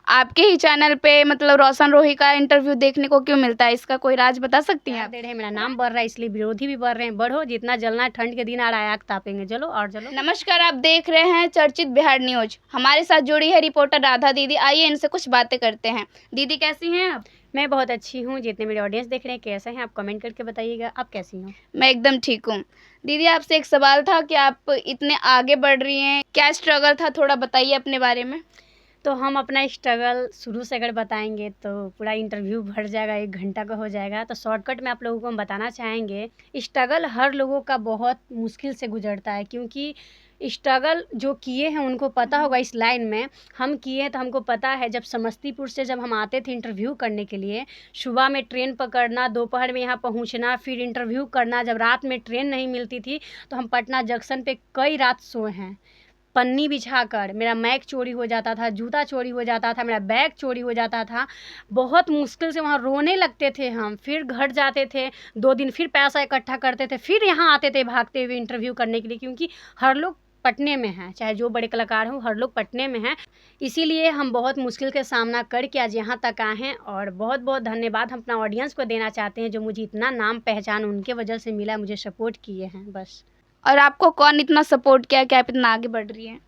आपके ही चैनल पे मतलब रोशन रोही का इंटरव्यू देखने को क्यों मिलता है, इसका कोई राज बता सकती हैं आप? दे रहे हैं, मेरा नाम बढ़ रहा है इसलिए विरोधी भी बढ़ रहे हैं। बढ़ो, जितना जलना है, ठंड के दिन आ रहा है, आग तापेंगे, चलो और चलो। नमस्कार, आप देख रहे हैं चर्चित बिहार न्यूज। हमारे साथ जुड़ी है रिपोर्टर राधा दीदी। आइए इनसे कुछ बातें करते हैं। दीदी कैसी हैं आप? मैं बहुत अच्छी हूँ। जितने मेरे ऑडियंस देख रहे हैं कैसे हैं, आप कमेंट करके बताइएगा। आप कैसी हो? मैं एकदम ठीक हूँ। दीदी आपसे एक सवाल था कि आप इतने आगे बढ़ रही हैं, क्या स्ट्रगल था, थोड़ा बताइए अपने बारे में। तो हम अपना स्ट्रगल शुरू से अगर बताएंगे तो पूरा इंटरव्यू भर जाएगा, 1 घंटा का हो जाएगा। तो शॉर्टकट में आप लोगों को हम बताना चाहेंगे, स्ट्रगल हर लोगों का बहुत मुश्किल से गुजरता है, क्योंकि स्ट्रगल जो किए हैं उनको पता होगा। इस लाइन में हम किए हैं तो हमको पता है। जब समस्तीपुर से जब हम आते थे इंटरव्यू करने के लिए, सुबह में ट्रेन पकड़ना, दोपहर में यहाँ पहुँचना, फिर इंटरव्यू करना। जब रात में ट्रेन नहीं मिलती थी तो हम पटना जंक्शन पे कई रात सोए हैं, पन्नी बिछाकर। मेरा मैग चोरी हो जाता था, जूता चोरी हो जाता था, मेरा बैग चोरी हो जाता था। बहुत मुश्किल से वहाँ रोने लगते थे हम। फिर घर जाते थे, 2 दिन फिर पैसा इकट्ठा करते थे, फिर यहाँ आते थे भागते हुए इंटरव्यू करने के लिए, क्योंकि हर लोग पटने में हैं, चाहे जो बड़े कलाकार हों, हर लोग पटने में हैं। इसीलिए हम बहुत मुश्किल का सामना करके आज यहाँ तक आए हैं। और बहुत बहुत धन्यवाद हम अपना ऑडियंस को देना चाहते हैं, जो मुझे इतना नाम पहचान उनके वजह से मिला, मुझे सपोर्ट किए हैं बस। और आपको कौन इतना सपोर्ट किया कि आप इतना आगे बढ़ रही हैं?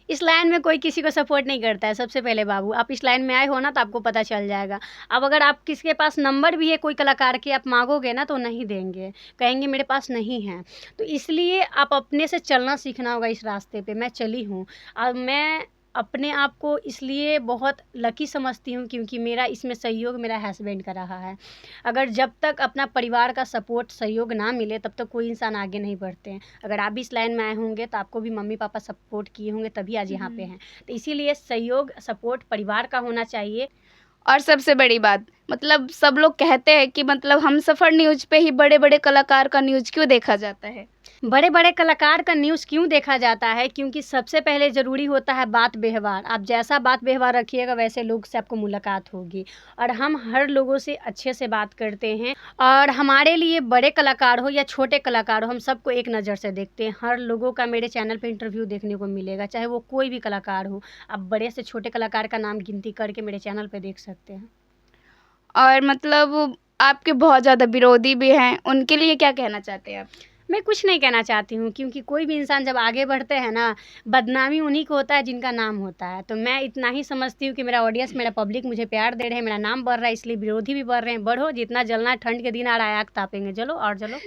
इस लाइन में कोई किसी को सपोर्ट नहीं करता है। सबसे पहले बाबू, आप इस लाइन में आए हो ना तो आपको पता चल जाएगा। अब अगर आप किसी के पास नंबर भी है कोई कलाकार के, आप मांगोगे ना तो नहीं देंगे, कहेंगे मेरे पास नहीं है। तो इसलिए आप अपने से चलना सीखना होगा इस रास्ते पे। मैं चली हूँ। अब मैं अपने आप को इसलिए बहुत लकी समझती हूँ क्योंकि मेरा इसमें सहयोग मेरा हस्बैंड का रहा है। अगर जब तक अपना परिवार का सपोर्ट सहयोग ना मिले तब तक कोई इंसान आगे नहीं बढ़ते हैं। अगर आप भी इस लाइन में आए होंगे तो आपको भी मम्मी पापा सपोर्ट किए होंगे, तभी आज यहाँ पे हैं। तो इसीलिए सहयोग सपोर्ट परिवार का होना चाहिए। और सबसे बड़ी बात, मतलब सब लोग कहते हैं कि मतलब हमसफर न्यूज पे ही बड़े बड़े कलाकार का न्यूज क्यों देखा जाता है? बड़े बड़े कलाकार का न्यूज़ क्यों देखा जाता है? क्योंकि सबसे पहले ज़रूरी होता है बात व्यवहार। आप जैसा बात व्यवहार रखिएगा वैसे लोग से आपको मुलाकात होगी। और हम हर लोगों से अच्छे से बात करते हैं। और हमारे लिए बड़े कलाकार हो या छोटे कलाकार हो, हम सबको एक नज़र से देखते हैं। हर लोगों का मेरे चैनल पे इंटरव्यू देखने को मिलेगा, चाहे वो कोई भी कलाकार हो। आप बड़े से छोटे कलाकार का नाम गिनती करके मेरे चैनल पे देख सकते हैं। और मतलब आपके बहुत ज़्यादा विरोधी भी हैं, उनके लिए क्या कहना चाहते हैं आप? मैं कुछ नहीं कहना चाहती हूँ, क्योंकि कोई भी इंसान जब आगे बढ़ते हैं ना, बदनामी उन्हीं को होता है जिनका नाम होता है। तो मैं इतना ही समझती हूँ कि मेरा ऑडियंस, मेरा पब्लिक मुझे प्यार दे रहे हैं, मेरा नाम बढ़ रहा है इसलिए विरोधी भी बढ़ रहे हैं। बढ़ो, जितना जलना है, ठंड के दिन आ रहा है, आग तापेंगे, चलो और चलो।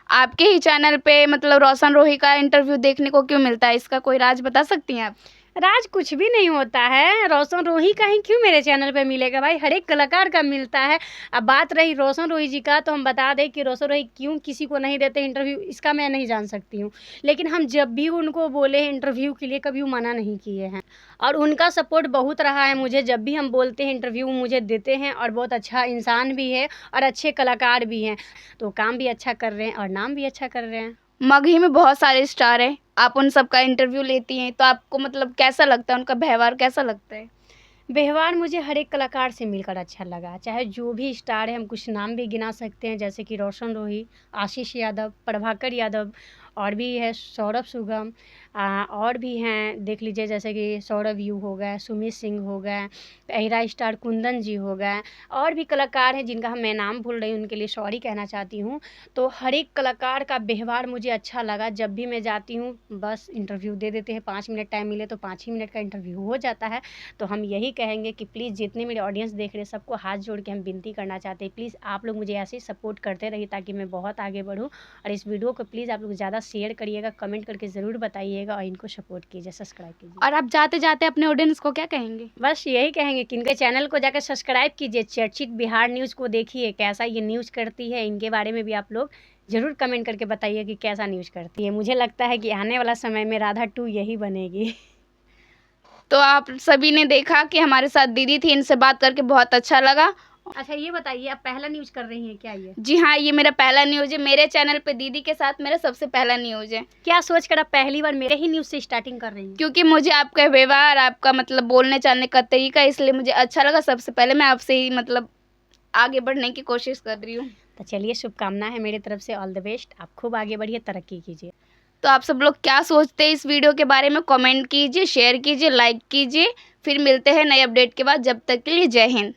आपके ही चैनल पे मतलब रोशन रोही का इंटरव्यू देखने को क्यों मिलता है, इसका कोई राज बता सकती हैं आप? राज कुछ भी नहीं होता है। रोशन रोही का ही क्यों मेरे चैनल पे मिलेगा भाई, हर एक कलाकार का मिलता है। अब बात रही रोशन रोही जी का, तो हम बता दें कि रोशन रोही क्यों किसी को नहीं देते इंटरव्यू, इसका मैं नहीं जान सकती हूँ। लेकिन हम जब भी उनको बोले हैं इंटरव्यू के लिए, कभी वो मना नहीं किए हैं। और उनका सपोर्ट बहुत रहा है मुझे। जब भी हम बोलते हैं इंटरव्यू मुझे देते हैं। और बहुत अच्छा इंसान भी है और अच्छे कलाकार भी हैं, तो काम भी अच्छा कर रहे हैं और नाम भी अच्छा कर रहे हैं। मगही में बहुत सारे स्टार हैं, आप उन सब का इंटरव्यू लेती हैं, तो आपको मतलब कैसा लगता है, उनका व्यवहार कैसा लगता है? व्यवहार मुझे हर एक कलाकार से मिलकर अच्छा लगा, चाहे जो भी स्टार है। हम कुछ नाम भी गिना सकते हैं, जैसे कि रोशन रोही, आशीष यादव, प्रभाकर यादव, और भी है सौरभ सुगम, और भी हैं देख लीजिए, जैसे कि सौरभ यू हो गए, सुमित सिंह हो गए, एहरा स्टार कुंदन जी हो गए, और भी कलाकार हैं जिनका मैं नाम भूल रही हूँ, उनके लिए सॉरी कहना चाहती हूँ। तो हर एक कलाकार का व्यवहार मुझे अच्छा लगा। जब भी मैं जाती हूँ बस इंटरव्यू दे देते हैं, 5 मिनट टाइम मिले तो 5 ही मिनट का इंटरव्यू हो जाता है। तो हम यही कहेंगे कि प्लीज़ जितने मेरे ऑडियंस देख रहे हैं सबको हाथ जोड़ के हम विनती करना चाहते हैं, प्लीज़ आप लोग मुझे ऐसे ही सपोर्ट करते रहिए ताकि मैं बहुत आगे बढ़ूँ। और इस वीडियो को प्लीज़ आप लोग ज़्यादा शेयर करिएगा, कमेंट करके ज़रूर बताइएगा, और इनको सपोर्ट कीजिए, सब्सक्राइब कीजिए। और आप जाते जाते अपने ऑडियंस को क्या कहेंगे? बस यही कहेंगे कि इनके चैनल को जाकर सब्सक्राइब कीजिए, चर्चित बिहार न्यूज़ को देखिए, कैसा ये न्यूज़ करती है। इनके बारे में भी आप लोग ज़रूर कमेंट करके बताइए कि कैसा न्यूज़ करती है। मुझे लगता है कि आने वाला समय में राधा 2 यही बनेगी। तो आप सभी ने देखा कि हमारे साथ दीदी थी, इनसे बात करके बहुत अच्छा लगा। अच्छा ये बताइए, आप पहला न्यूज़ कर रही हैं क्या ये? जी हाँ, ये मेरा पहला न्यूज़ है, मेरे चैनल पे दीदी के साथ मेरा सबसे पहला न्यूज़ है। क्या सोचकर आप पहली बार मेरे ही न्यूज़ से स्टार्टिंग कर रही हैं? क्योंकि मुझे आपका व्यवहार, आपका मतलब बोलने चालने का तरीका, इसलिए मुझे अच्छा लगा। सबसे पहले मैं आपसे ही मतलब आगे बढ़ने की कोशिश कर रही हूँ। तो चलिए, शुभकामना है मेरी तरफ से, ऑल द बेस्ट। आप खूब आगे बढ़िए, तरक्की कीजिए। तो आप सब लोग क्या सोचते हैं इस वीडियो के बारे में कमेंट कीजिए, शेयर कीजिए, लाइक कीजिए। फिर मिलते हैं नए अपडेट के बाद, जब तक के लिए जय हिंद।